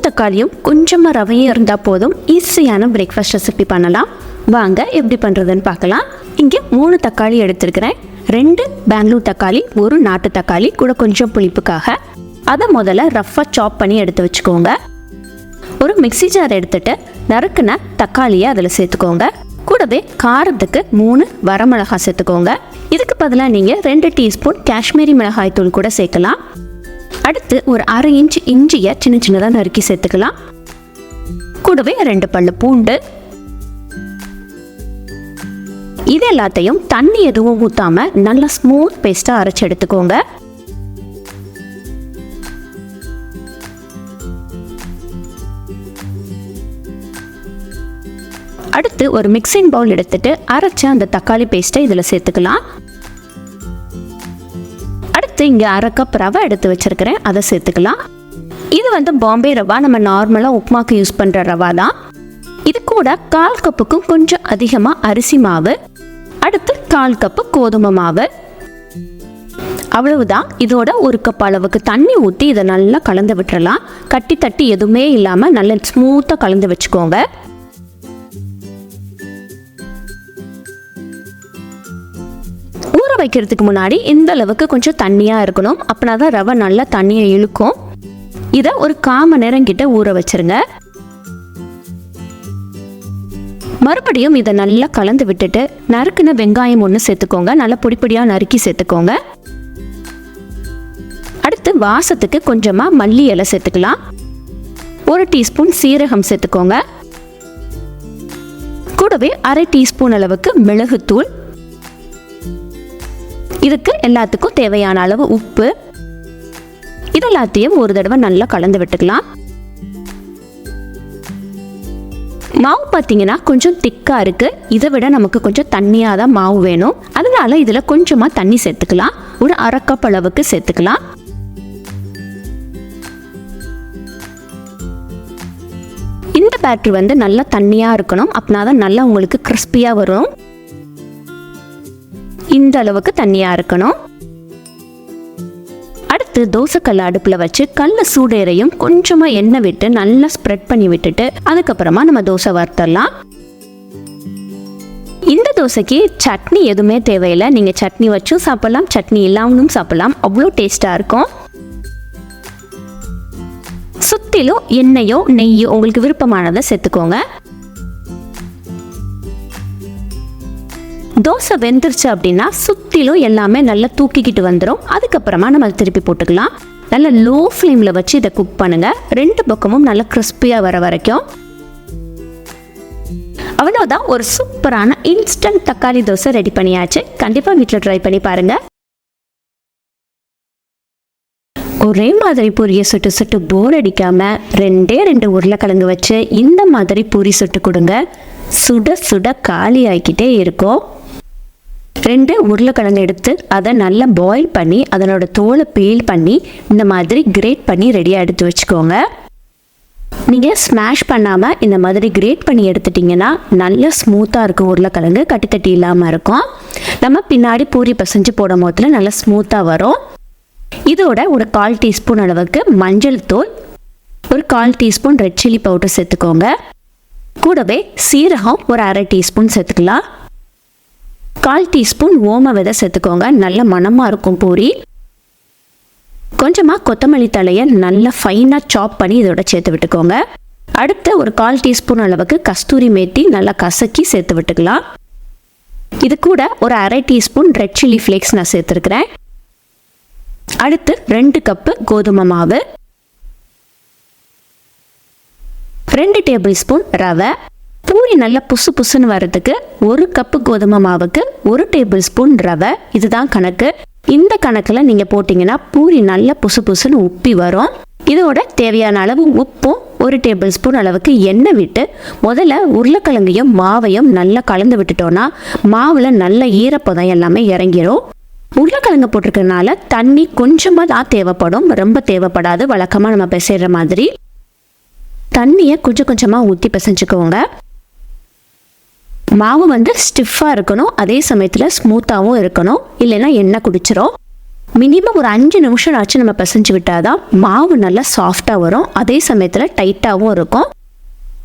தக்காளியும் கொஞ்சமாக ரவையும் இருந்தால் போதும், ஈஸியான பிரேக்ஃபாஸ்ட் ரெசிபி பண்ணலாம். வாங்க எப்படி பண்ணுறதுன்னு பார்க்கலாம். இங்கே 3 தக்காளி எடுத்துருக்கிறேன். 2 பெங்களூர் தக்காளி, 1 நாட்டு தக்காளி, கூட கொஞ்சம் புளிப்புக்காக. அதை முதல்ல ரஃப்பாக சாப் பண்ணி எடுத்து வச்சுக்கோங்க. ஒரு மிக்ஸி ஜார் எடுத்துகிட்டு நறுக்குன தக்காளியை அதில் சேர்த்துக்கோங்க. கூடவே காரத்துக்கு 3 வரமிளகாய் சேர்த்துக்கோங்க. இதுக்கு பதிலாக நீங்கள் 2 டீஸ்பூன் காஷ்மீரி மிளகாய் தூள் கூட சேர்க்கலாம். அடுத்து ஒரு 1/2 இன்ச் இஞ்சியை சின்ன சின்னதாக நறுக்கி சேர்த்துக்கலாம். கூடவே 2 பல்லு பூண்டு. இது எல்லாத்தையும் தண்ணி எதுவும் ஊற்றாம நல்லா ஸ்மூத் பேஸ்ட்டாக அரைச்சி எடுத்துக்கோங்க. அடுத்து ஒரு மிக்சிங் பவுல் எடுத்துட்டு அரைச்ச அந்த தக்காளி பேஸ்ட்டை இதில் சேர்த்துக்கலாம். இங்கே 1/2 கப் ரவை எடுத்து வச்சிருக்கிறேன், அதை சேர்த்துக்கலாம். இது பாம்பே ரவா, நம்ம நார்மலாக உப்புமாக்கு யூஸ் பண்ணுற ரவா தான். இது கூட 1/4 கப்புக்கும் கொஞ்சம் அதிகமாக அரிசி மாவு, அடுத்து 1/4 கப்பு கோதுமை மாவு. அவ்வளவுதான். இதோட 1 கப் அளவுக்கு தண்ணி ஊற்றி இதை நல்லா கலந்து விட்டுறலாம். கட்டி தட்டி எதுவுமே இல்லாமல் நல்லா ஸ்மூத்தாக கலந்து வச்சுக்கோங்க. வைக்கிறதுக்கு முன்னாடி இந்த அளவுக்கு கொஞ்சம் தண்ணியாக இருக்கணும். அப்படின்னா தான் ரவை நல்லா தண்ணியை இழுக்கும். இதை ஒரு 1/4 மணி நேரம் கிட்ட ஊற வச்சிருங்க. மறுபடியும் இதை நல்லா கலந்து விட்டுட்டு நறுக்குன வெங்காயம் 1 சேர்த்துக்கோங்க. நல்லா பொடிப்பொடியாக நறுக்கி சேர்த்துக்கோங்க. அடுத்து வாசத்துக்கு கொஞ்சமாக மல்லி இலை சேர்த்துக்கலாம். 1 டீஸ்பூன் சீரகம் சேர்த்துக்கோங்க. கூடவே 1/2 டீஸ்பூன் அளவுக்கு மிளகுத்தூள். இதுக்கு எல்லாத்துக்கும் தேவையான அளவு உப்பு. இதெல்லாத்தையும் ஒரு தடவை நல்லா கலந்து விட்டுக்கலாம். மாவு பார்த்தீங்கன்னா கொஞ்சம் திக்கா இருக்கு. இதை விட நமக்கு கொஞ்சம் தண்ணியாக தான் மாவு வேணும். அதனால இதில் கொஞ்சமாக தண்ணி சேர்த்துக்கலாம். ஒரு 1/2 கப் அளவுக்கு சேர்த்துக்கலாம். இந்த பேட்டர் நல்லா தண்ணியாக இருக்கணும். அப்படின்னா தான் நல்லா உங்களுக்கு கிறிஸ்பியாக வரும். இந்த அளவுக்கு தண்ணியா இருக்கணும். அடுத்து தோசைக்கல் அடுப்புல வச்சு கல்ல சூடேறையும் கொஞ்சமா எண்ணெய் விட்டு நல்லா ஸ்ப்ரெட் பண்ணி விட்டுட்டு அதுக்கப்புறமா நம்ம தோசை வறுத்தரலாம். இந்த தோசைக்கு சட்னி எதுவுமே தேவையில்லை. நீங்க சட்னி வச்சும் சாப்பிடலாம், சட்னி இல்லாமலும் சாப்பிடலாம். அவ்வளோ டேஸ்டா இருக்கும். சுத்திலும் எண்ணெயோ நெய்யோ உங்களுக்கு விருப்பமானதை சேர்த்துக்கோங்க. தோசை வெந்துருச்சு அப்படின்னா சுத்திலும் எல்லாமே நல்லா தூக்கிக்கிட்டு வந்துடும். அதுக்கப்புறமா நம்ம திருப்பி போட்டுக்கலாம். நல்லா லோ ஃப்ளேமில் வச்சு இதை குக் பண்ணுங்க. 2 பக்கமும் நல்லா கிறிஸ்பியாக வர வரைக்கும். அவ்வளோதான், ஒரு சூப்பரான இன்ஸ்டன்ட் தக்காளி தோசை ரெடி பண்ணியாச்சு. கண்டிப்பாக வீட்டில் ட்ரை பண்ணி பாருங்க. ஒரே மாதிரி பூரியை சுட்டு சுட்டு போர் அடிக்காம 2 உருளைக்கிழங்கு வச்சு இந்த மாதிரி பூரி சுட்டு கொடுங்க. சுட சுட காலி ஆகிக்கிட்டே இருக்கும். 2 உருளைக்கிழங்கு எடுத்து அதை நல்லா பாயில் பண்ணி அதனோட தோலை பீல் பண்ணி இந்த மாதிரி கிரேட் பண்ணி ரெடியாக எடுத்து வச்சுக்கோங்க. நீங்கள் ஸ்மாஷ் பண்ணாமல் இந்த மாதிரி கிரேட் பண்ணி எடுத்துட்டிங்கன்னா நல்லா ஸ்மூத்தாக இருக்கும். உருளைக்கிழங்கு கட்டி தட்டி இல்லாமல் இருக்கும். நம்ம பின்னாடி பூரி பசைஞ்சு போடும் போதுல நல்லா ஸ்மூத்தாக வரும். இதோட ஒரு 1/4 டீஸ்பூன் அளவுக்கு மஞ்சள் தூள், ஒரு 1/4 டீஸ்பூன் ரெட் சில்லி பவுடர் சேர்த்துக்கோங்க. கூடவே சீரகம் ஒரு 1/2 டீஸ்பூன் சேர்த்துக்கலாம். 1/4 டீஸ்பூன் ஓம விதை சேர்த்துக்கோங்க. நல்ல மணமாக இருக்கும் பூரி. கொஞ்சமாக கொத்தமல்லி தலையை நல்லா ஃபைனாக சாப் பண்ணி இதோட சேர்த்து விட்டுக்கோங்க. அடுத்து ஒரு 1/4 டீஸ்பூன் அளவுக்கு கஸ்தூரி மேத்தி நல்லா கசக்கி சேர்த்து விட்டுக்கலாம். இது கூட ஒரு 1/2 டீஸ்பூன் ரெட் சில்லி ஃப்ளேக்ஸ் நான் சேர்த்துருக்கிறேன். அடுத்து 2 கப்பு கோதுமை மாவு, 2 டேபிள் ஸ்பூன் ரவை. பூரி நல்லா புசு புசுன்னு வர்றதுக்கு 1 கப்பு கோதுமை மாவுக்கு 1 டேபிள் ஸ்பூன் ரவை. இதுதான் கணக்கு. இந்த கணக்கில் நீங்கள் போட்டிங்கன்னா பூரி நல்லா புசு புசுன்னு உப்பி வரும். இதோட தேவையான அளவு உப்பும் 1 டேபிள் ஸ்பூன் அளவுக்கு எண்ணெய் விட்டு முதல்ல உருளைக்கிழங்கையும் மாவையும் நல்லா கலந்து விட்டுட்டோன்னா மாவில் நல்ல ஈரப்பதம் எல்லாமே இறங்கிடும். உருளைக்கிழங்கு போட்டிருக்கிறதுனால தண்ணி கொஞ்சமாக தான் தேவைப்படும், ரொம்ப தேவைப்படாது. வழக்கமாக நம்ம பிசைகிற மாதிரி தண்ணியை கொஞ்சம் கொஞ்சமாக ஊற்றி பிசைஞ்சுக்கோங்க. மாவு ஸ்டிஃபாக இருக்கணும், அதே சமயத்தில் ஸ்மூத்தாகவும் இருக்கணும், இல்லைன்னா எண்ணெய் குடிச்சிரும். மினிமம் ஒரு 5 நிமிஷம் ஆச்சு நம்ம பிசைஞ்சு விட்டாதான் மாவு நல்லா சாஃப்டாக வரும். அதே சமயத்தில் டைட்டாகவும் இருக்கும்.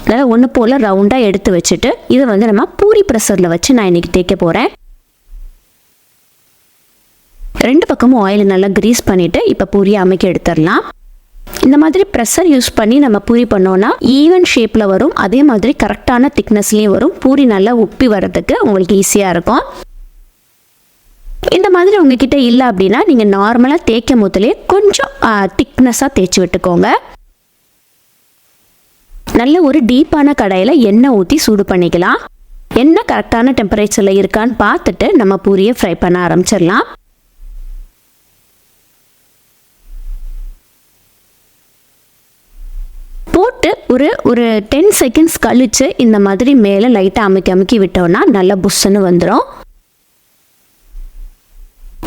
நல்லா ஒன்று போல் ரவுண்டாக எடுத்து வச்சுட்டு இதை நம்ம பூரி ப்ரெஷரில் வச்சு நான் இன்றைக்கி தேய்க்க போகிறேன். 2 பக்கமும் ஆயில் நல்லா கிரீஸ் பண்ணிவிட்டு இப்போ பூரியை அமைக்க எடுத்துடலாம். இந்த மாதிரி ப்ரெஷர் யூஸ் பண்ணி நம்ம பூரி பண்ணோன்னா ஈவன் ஷேப்பில் வரும். அதே மாதிரி கரெக்டான திக்னஸ்லேயும் வரும். பூரி நல்லா உப்பி வர்றதுக்கு உங்களுக்கு ஈஸியாக இருக்கும். இந்த மாதிரி உங்ககிட்ட இல்லை அப்படின்னா நீங்கள் நார்மலாக தேய்க்கும் போதுலேயே கொஞ்சம் திக்னஸாக தேய்ச்சி விட்டுக்கோங்க. நல்ல ஒரு டீப்பான கடாயில் எண்ணெய் ஊற்றி சூடு பண்ணிக்கலாம். எண்ணெய் கரெக்டான டெம்பரேச்சரில் இருக்கான்னு பார்த்துட்டு நம்ம பூரியை ஃப்ரை பண்ண ஆரம்பிச்சிடலாம். போட்டு ஒரு 10 செகண்ட்ஸ் கழித்து இந்த மாதிரி மேலே லைட்டாக அமுக்கி விட்டோம்னா நல்லா புஷ்ஷுன்னு வந்துடும்.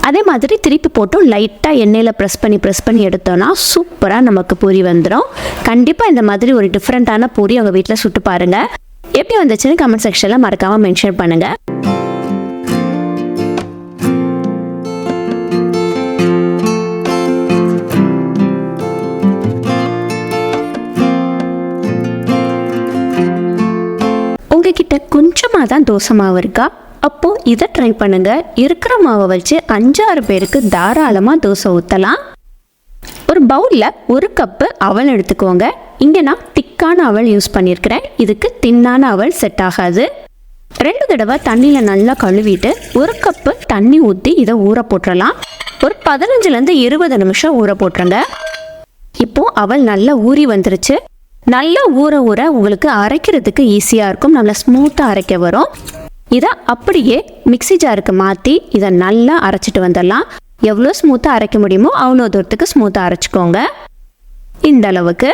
அதே மாதிரி திருப்பி போட்டும் லைட்டாக எண்ணெயில் ப்ரெஸ் பண்ணி எடுத்தோன்னா சூப்பராக நமக்கு பூரி வந்துடும். கண்டிப்பாக இந்த மாதிரி ஒரு டிஃப்ரெண்ட்டான பூரி உங்கள் வீட்டில் சுட்டு பாருங்கள். எப்படி வந்துச்சுன்னு கமெண்ட் செக்ஷனில் மறக்காமல் மென்ஷன் பண்ணுங்கள். உங்ககிட்ட கொஞ்சமாக தான் தோசை மாவு இருக்கா? அப்போது இதை ட்ரை பண்ணுங்கள். இருக்கிற மாவை வச்சு 5-6 பேருக்கு தாராளமாக தோசை ஊற்றலாம். ஒரு பவுலில் 1 கப்பு அவல் எடுத்துக்கோங்க. இங்கே நான் திக்கான அவல் யூஸ் பண்ணியிருக்கிறேன். இதுக்கு தின்னான அவல் செட் ஆகாது. 2 தடவை தண்ணியில் நல்லா கழுவிட்டு 1 கப்பு தண்ணி ஊற்றி இதை ஊற போட்டுடலாம். ஒரு 15லேருந்து 20 நிமிஷம் ஊற போட்டுருங்க. இப்போது அவல் நல்லா ஊறி வந்துருச்சு. நல்லா ஊற உங்களுக்கு அரைக்கிறதுக்கு ஈஸியாக இருக்கும். நல்லா ஸ்மூத்தாக அரைக்க வரும். இதை அப்படியே மிக்ஸி ஜாருக்கு மாற்றி இதை நல்லா அரைச்சிட்டு வந்துடலாம். எவ்வளோ ஸ்மூத்தாக அரைக்க முடியுமோ அவ்வளோ தூரத்துக்கு ஸ்மூத்தாக அரைச்சிக்கோங்க. இந்த அளவுக்கு.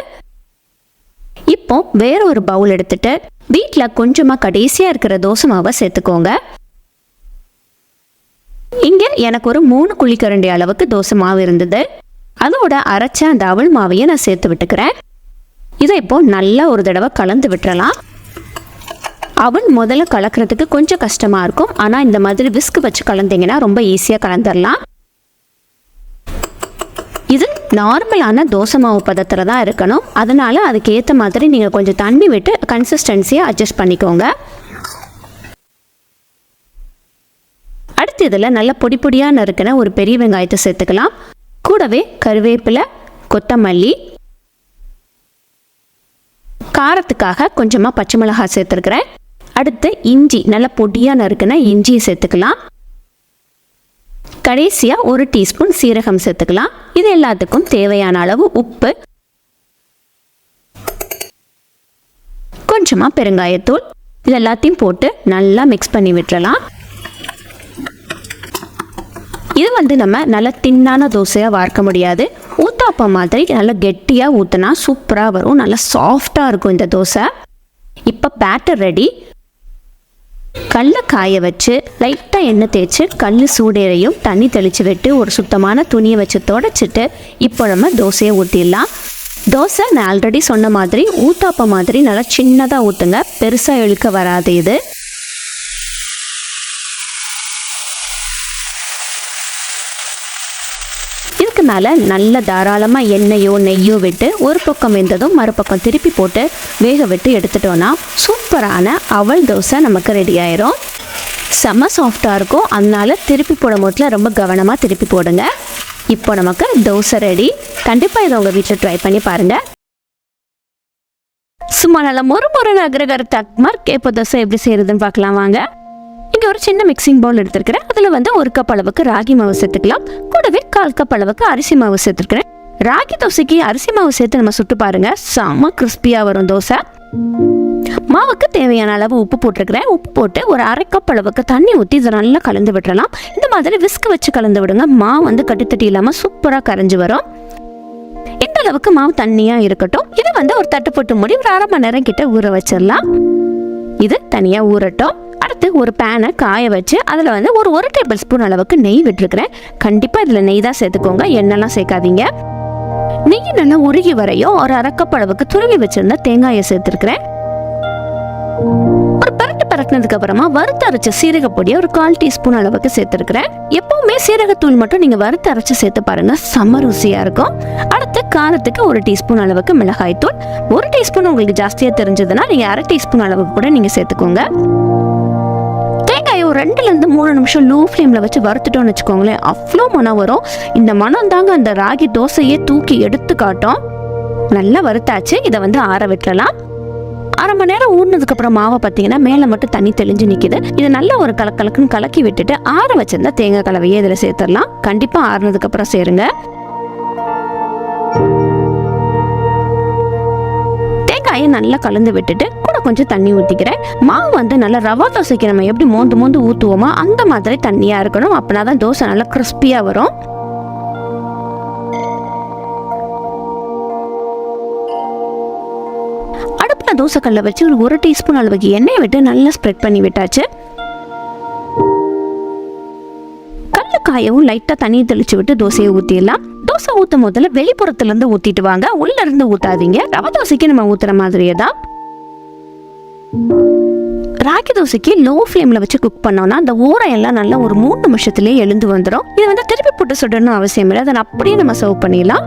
இப்போ வேற ஒரு பவுல் எடுத்துட்டு வீட்டில் கொஞ்சமாக கடைசியாக இருக்கிற தோசை மாவை சேர்த்துக்கோங்க. இங்கே எனக்கு ஒரு 3 குழிக்கரண்டி அளவுக்கு தோசை மாவு இருந்தது. அதோட அரைச்ச அந்த அவல் மாவையை நான் சேர்த்து விட்டுக்கிறேன். இதை இப்போ நல்லா ஒரு தடவை கலந்து விட்டுறலாம். அவல் முதல்ல கலக்கிறதுக்கு கொஞ்சம் கஷ்டமாக இருக்கும். ஆனால் இந்த மாதிரி விஸ்க் வச்சு கலந்தீங்கன்னா ரொம்ப ஈஸியாக கலந்துடலாம். இது நார்மலான தோசை மாவு பதத்தில் தான் இருக்கணும். அதனால் அதுக்கு ஏற்ற மாதிரி நீங்கள் கொஞ்சம் தண்ணி விட்டு கன்சிஸ்டன்சியை அட்ஜஸ்ட் பண்ணிக்கோங்க. அடுத்து இதில் நல்ல பொடி பொடியாக நறுக்கின ஒரு பெரிய வெங்காயத்தை சேர்த்துக்கலாம். கூடவே கருவேப்பிலை, கொத்தமல்லி, காரத்துக்காக கொஞ்சமாக பச்சை மிளகாய் சேர்த்துருக்கிறேன். அடுத்து இஞ்சி, நல்ல பொடியாக நறுக்கின இஞ்சியை சேர்த்துக்கலாம். கடைசியாக 1 டீஸ்பூன் சீரகம் சேர்த்துக்கலாம். இது எல்லாத்துக்கும் தேவையான அளவு உப்பு, கொஞ்சமாக பெருங்காயத்தூள், இது எல்லாத்தையும் போட்டு நல்லா மிக்ஸ் பண்ணி விட்டுறலாம். இது நம்ம நல்லா தின்னான தோசையாக வார்க்க முடியாது. ஊத்தாப்பம் மாதிரி நல்லா கெட்டியாக ஊற்றினா சூப்பராக வரும். நல்லா சாஃப்டாக இருக்கும் இந்த தோசை. இப்போ பேட்டர் ரெடி. கல்லை காய வச்சு லைட்டாக எண்ணெய் தேய்ச்சி கல் சூடேறையும் தண்ணி தெளித்து விட்டு ஒரு சுத்தமான துணியை வச்சு தொடச்சிட்டு இப்போ நம்ம தோசையை ஊற்றிடலாம். தோசை நான் ஆல்ரெடி சொன்ன மாதிரி ஊத்தாப்பம் மாதிரி நல்லா சின்னதாக ஊற்றுங்க. பெருசாக இழுக்க வராது. இது இதுக்கு மேலே நல்ல தாராளமாக எண்ணெயோ நெய்யோ விட்டு ஒரு பக்கம் வெந்ததும் மறுபக்கம் திருப்பி போட்டு வேக விட்டு எடுத்துட்டோன்னா சூப்பரான அவல் தோசை நமக்கு ரெடி ஆயிரும். செம்ம சாஃப்டாக இருக்கும். அதனால திருப்பி போடும் போதில் ரொம்ப கவனமாக திருப்பி போடுங்க. இப்போ நமக்கு தோசை ரெடி. கண்டிப்பாக இதை உங்கள் வீட்டில் ட்ரை பண்ணி பாருங்கள். சும்மா நல்லா மொறு அக்ரகரத்தாக் கேப்ப தோசை எப்படி செய்யறதுன்னு பார்க்கலாம் வாங்க. இங்கே ஒரு சின்ன மிக்சிங் பவுல் எடுத்துருக்கிறேன். அதில் 1 கப் அளவுக்கு ராகி மாவு சேர்த்துக்கலாம். கூடவே 1/4 கப் அளவுக்கு அரிசி மாவு சேர்த்துருக்கிறேன். ராகி தோசைக்கு அரிசி மாவு சேர்த்து நம்ம சுட்டு பாருங்க, செம்ம கிறிஸ்பியாக வரும் தோசை. மாவுக்கு தேவையான அளவு உப்பு போட்டிருக்கிறேன். உப்பு போட்டு ஒரு 1/2 கப் அளவுக்கு தண்ணி ஊற்றி இதை நல்லா கலந்து விட்டுறலாம். இந்த மாதிரி விஸ்க் வச்சு கலந்து விடுங்க. மாவு கட்டித்தட்டி இல்லாமல் சூப்பராக கரைஞ்சி வரும். இந்த அளவுக்கு மாவு தண்ணியாக இருக்கட்டும். இது ஒரு தட்டு போட்டு மூடி ஒரு 1/2 மணி நேரம் கிட்ட ஊற வச்சிடலாம். இது தனியாக ஊறட்டும். அடுத்து ஒரு பேனை காய வச்சு அதில் ஒரு 1 டேபிள் ஸ்பூன் அளவுக்கு நெய் விட்டுருக்கிறேன். கண்டிப்பாக இதில் நெய் தான் சேர்த்துக்கோங்க, எண்ணெய்லாம் சேர்க்காதீங்க. நெய் நல்லா உருகி வரையும் ஒரு 1/2 கப் அளவுக்கு துருவி வச்சிருந்த தேங்காயை சேர்த்துருக்கிறேன். ஒரு பரட்டினதுக்கு அப்புறமா வறுத்து அரைச்ச சீரகப்பொடியை ஒரு 1/4 டீஸ்பூன் அளவுக்கு சேர்த்துருக்கிறேன். எப்பவுமே சீரகத்தூள் மட்டும் நீங்க வறுத்து அரைச்சு சேர்த்து பாருங்க, செம்ம ருசியா இருக்கும். அடுத்து காரத்துக்கு 1 டீஸ்பூன் அளவுக்கு மிளகாய் தூள். 1 டீஸ்பூன் உங்களுக்கு ஜாஸ்தியா தெரிஞ்சதுன்னா நீங்க 1/2 டீஸ்பூன் அளவுக்கு கூட நீங்க சேர்த்துக்கோங்க. தேங்காயை ஒரு 2-3 நிமிஷம் லோ ஃப்ளேம்ல வச்சு வறுத்துட்டோம்னு வச்சுக்கோங்களேன், அவ்வளோ மனம் வரும். இந்த மனம் தாங்க அந்த ராகி தோசையே தூக்கி எடுத்து காட்டும். நல்லா வறுத்தாச்சு. இதை ஆற விட்டுறலாம். 1/2 மணி நேரம் ஊறினதுக்கு அப்புறம் மாவை பார்த்தீங்கன்னா மேலே மட்டும் தண்ணி தெளிஞ்சு நிற்கிது. இதை நல்லா ஒரு கலக்குன்னு கலக்கி விட்டுட்டு ஆற வச்சிருந்தா தேங்காய் கலவையே இதில் சேர்த்துடலாம். கண்டிப்பாக ஆறுனதுக்கு அப்புறம் சேருங்க. தேங்காயை நல்லா கலந்து விட்டுட்டு கூட கொஞ்சம் தண்ணி ஊற்றிக்கிறேன். மாவு நல்லா ரவா தோசைக்கு நம்ம எப்படி மோந்து ஊற்றுவோமோ அந்த மாதிரி தண்ணியாக இருக்கணும். அப்படின்னா தான் தோசை நல்லா கிறிஸ்பியாக வரும். தோசை கல்ல வச்சு ஒரு 1 டீஸ்பூன் அளவுக்கு எண்ணெய் விட்டு நல்லா ஸ்ப்ரெட் பண்ணி விட்டாச்சு. கல்ல காயவும் லைட்டா தண்ணி தெளிச்சு விட்டு தோசையை ஊத்திடலாம். தோசை ஊத்தும் போதுல வெளிப்புறத்துல இருந்து ஊத்திட்டு வாங்க, உள்ள இருந்து ஊத்தாதீங்க. ரவை தோசைக்கு நம்ம ஊத்துற மாதிரியே தான். ராகி தோசைக்கு லோ ஃப்ளேம்ல வச்சு குக் பண்ணோம்னா அந்த ஓரம் எல்லாம் நல்லா ஒரு 3 நிமிஷத்துலயே எழுந்து வந்துடும். இதை திருப்பி போட்டு சுடணும் அவசியம் இல்லை. அதை அப்படியே நம்ம சர்வ் பண்ணிடலாம்.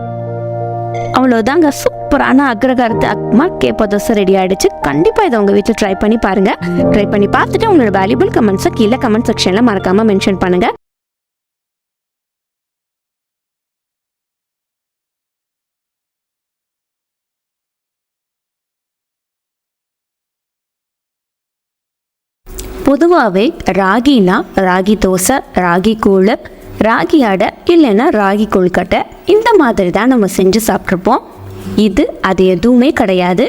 அவ்வளோதாங்க, சூப்பரான அக்ரகாரத்து அக்மா கேப்ப தோசை ரெடி ஆயிடுச்சு. கண்டிப்பாக இதை உங்கள் வீட்டில் ட்ரை பண்ணி பாருங்க. ட்ரை பண்ணி பார்த்துட்டு உங்களோட வேல்யூபிள் கமெண்ட்ஸை கீழே கமெண்ட் செக்ஷனில் மறக்காமல் மென்ஷன் பண்ணுங்க. பொதுவாகவே ராகினா ராகி தோசை, ராகி கூழ், ராகி அடை இல்லைன்னா ராகி கொழுக்கட்டை இந்த மாதிரி தான் நம்ம செஞ்சு சாப்பிட்ருப்போம். இது அது எதுவுமே கிடையாது.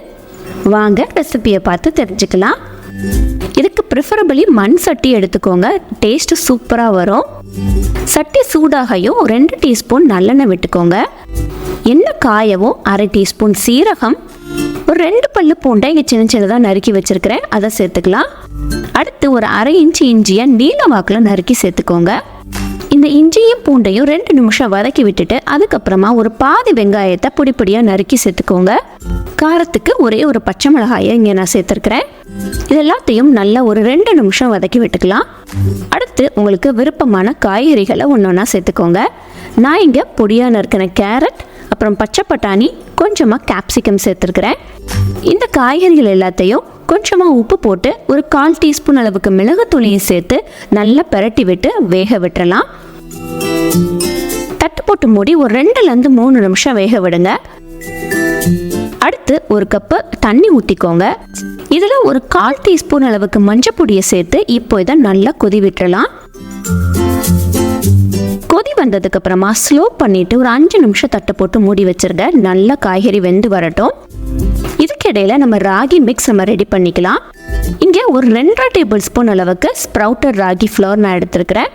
வாங்க ரெசிபியை பார்த்து தெரிஞ்சுக்கலாம். இதுக்கு ப்ரிஃபரபிளி மண் சட்டி எடுத்துக்கோங்க, டேஸ்ட்டு சூப்பராக வரும். சட்டி சூடாகையும் 2 டீஸ்பூன் நல்லெண்ணெய் விட்டுக்கோங்க. எண்ணெய் காயவும் 1/2 டீஸ்பூன் சீரகம், ஒரு 2 பல்லு பூண்டை இங்கே சின்னதாக நறுக்கி வச்சுருக்கிறேன், அதை சேர்த்துக்கலாம். அடுத்து ஒரு 1/2 இன்ச்சு இஞ்சியை நீல வாக்கில் நறுக்கி சேர்த்துக்கோங்க. இந்த இஞ்சியும் பூண்டையும் 2 நிமிஷம் வதக்கி விட்டுட்டு அதுக்கப்புறமா ஒரு பாதி வெங்காயத்தை பொடிப்பொடியாக நறுக்கி சேர்த்துக்கோங்க. காரத்துக்கு ஒரே ஒரு பச்சை மிளகாயை இங்கே நான் சேர்த்துருக்கிறேன். இது எல்லாத்தையும் நல்லா ஒரு 2 நிமிஷம் வதக்கி விட்டுக்கலாம். அடுத்து உங்களுக்கு விருப்பமான காய்கறிகளை ஒன்றா சேர்த்துக்கோங்க. நான் இங்கே பொடியாக நறுக்கின கேரட், அப்புறம் பச்சை பட்டாணி, கொஞ்சமாக கேப்சிகம் சேர்த்துருக்கிறேன். இந்த காய்கறிகள் எல்லாத்தையும் கொஞ்சமாக உப்பு போட்டு ஒரு 1/4 டீஸ்பூன் அளவுக்கு மிளகுத்தூளையும் சேர்த்து நல்லா பெரட்டி விட்டு வேக விட்டுறலாம். தட்டு போட்டு மூடி ஒரு 2-3 நிமிஷம் வேக விடுங்க. அடுத்து ஒரு கப்பு தண்ணி ஊற்றிக்கோங்க. இதில் ஒரு 1/4 டீஸ்பூன் அளவுக்கு மஞ்சள் பொடியை சேர்த்து இப்போ இதை நல்லா கொதி விட்டுறலாம். கொதி வந்ததுக்கு அப்புறமா ஸ்லோ பண்ணிட்டு ஒரு 5 நிமிஷம் தட்டை போட்டு மூடி வச்சிருங்க. நல்லா காய்கறி வெந்து வரட்டும். இதுக்கிடையில நம்ம ராகி மிக்ஸ் நம்ம ரெடி பண்ணிக்கலாம். இங்கே ஒரு 2.5 டேபிள் ஸ்பூன் அளவுக்கு ஸ்ப்ரவுட்டட் ராகி ஃப்ளோர் நான் எடுத்துருக்கிறேன்.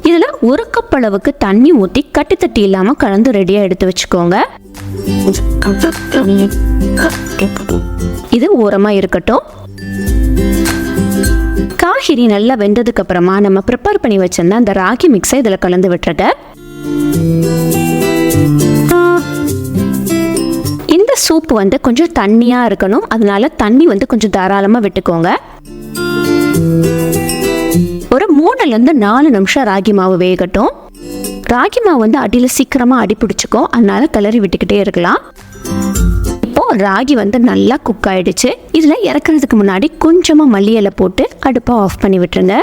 இதில் 1 கப் அளவுக்கு தண்ணி ஊற்றி கட்டி தட்டி இல்லாமல் கலந்து ரெடியாக எடுத்து வச்சுக்கோங்க. இது ஓரமாக இருக்கட்டும். காய்கறி நல்லா வெந்ததுக்கு அப்புறமா நம்ம ப்ரிப்பேர் பண்ணி வச்சிருந்த அந்த ராகி மிக்ஸை இதில் கலந்து விட்டுருங்க. இந்த சூப் கொஞ்சம் தண்ணியாக இருக்கணும், அதனால தண்ணி கொஞ்சம் தாராளமாக விட்டுக்கோங்க. ஒரு 3-4 நிமிஷம் ராகி மாவு வேகட்டும். ராகி மாவு அடியில் சீக்கிரமாக அடி பிடிச்சிக்கும், அதனால கிளறி விட்டுக்கிட்டே இருக்கலாம். இப்போ ராகி நல்லா குக் ஆயிடுச்சு. இதில் இறக்குறதுக்கு முன்னாடி கொஞ்சமாக மல்லி இலை போட்டு அடுப்பை ஆஃப் பண்ணி விட்டுருங்க.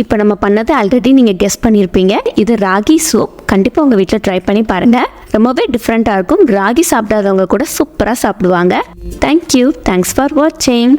இப்போ நம்ம பண்ணது ஆல்ரெடி நீங்கள் கெஸ் பண்ணியிருப்பீங்க. இது ராகி சூப். கண்டிப்பாக உங்கள் வீட்டில் ட்ரை பண்ணி பாருங்கள். ரொம்பவே டிஃப்ரெண்ட்டாக இருக்கும். ராகி சாப்பிடாதவங்க கூட சூப்பராக சாப்பிடுவாங்க. தேங்க்யூ. தேங்க்ஸ் ஃபார் வாட்சிங்.